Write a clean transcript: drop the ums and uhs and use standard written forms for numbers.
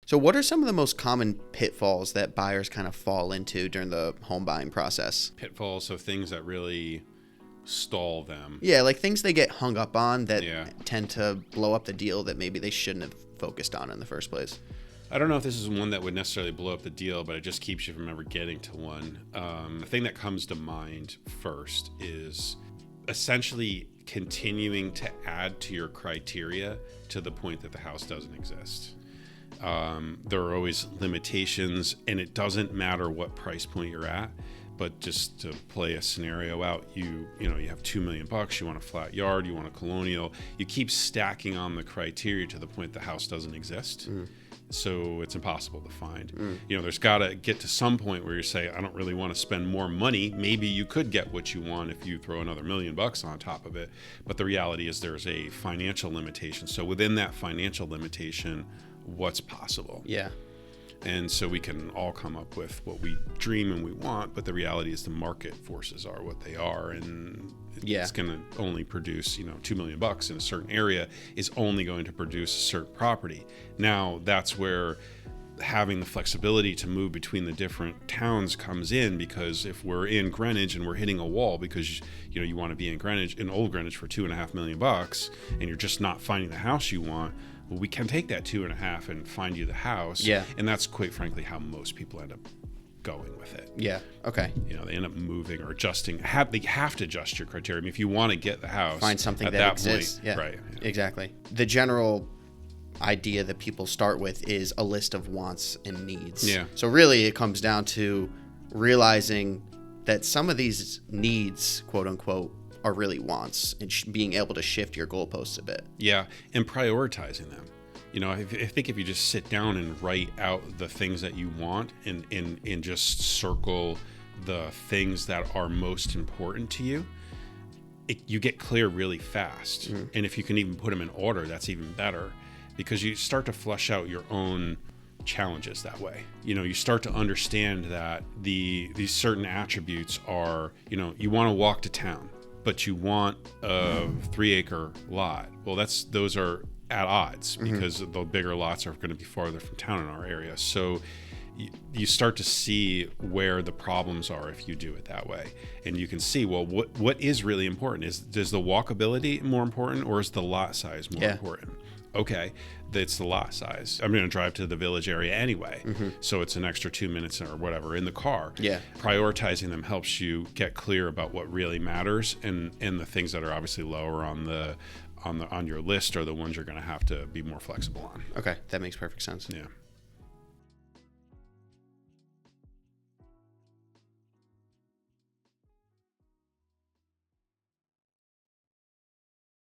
So what are some of the most common pitfalls that buyers kind of fall into during the home buying process? Pitfalls, so things that really stall them. Yeah, like things they get hung up on that Yeah. tend to blow up the deal that maybe they shouldn't have focused on in the first place. I don't know if this is one that would necessarily blow up the deal, but it just keeps you from ever getting to one. The thing that comes to mind first is essentially continuing to add to your criteria to the point that the house doesn't exist. There are always limitations, and it doesn't matter what price point you're at. But just to play a scenario out, you have $2 million, you want a flat yard, you want a colonial, you keep stacking on the criteria to the point the house doesn't exist. So it's impossible to find. There's got to get to some point where you say, I don't really want to spend more money. Maybe you could get what you want if you throw another $1 million on top of it. But the reality is there's a financial limitation. So within that financial limitation, what's possible? Yeah. And so we can all come up with what we dream and we want, but the reality is the market forces are what they are, and it's going to only produce, $2 million in a certain area is only going to produce a certain property. Now, that's where having the flexibility to move between the different towns comes in, because if we're in Greenwich and we're hitting a wall because you want to be in Old Greenwich for $2.5 million and you're just not finding the house you want, well, we can take that 2.5 and find you the house. Yeah. And that's quite frankly how most people end up going with it. Yeah. Okay. They end up moving or adjusting. They have to adjust your criteria. I mean, if you want to get the house, Find something at that exists. Point, yeah. Right. Yeah. Exactly. The general idea that people start with is a list of wants and needs. Yeah. So really it comes down to realizing that some of these needs, quote unquote, are really wants, and being able to shift your goalposts a bit. Yeah, and prioritizing them. I think if you just sit down and write out the things that you want and just circle the things that are most important to you, you get clear really fast. And if you can even put them in order, that's even better, because you start to flesh out your own challenges that way. You start to understand that these certain attributes are, you want to walk to town, but you want a 3-acre lot. Well, those are at odds, because the bigger lots are going to be farther from town in our area. So you start to see where the problems are if you do it that way. And you can see, well, what is really important? Is the walkability more important, or is the lot size more important? Okay, it's the lot size. I'm going to drive to the village area anyway, so it's an extra 2 minutes or whatever in the car. Yeah. Prioritizing them helps you get clear about what really matters, and the things that are obviously lower on your list are the ones you're going to have to be more flexible on. Okay, that makes perfect sense. Yeah.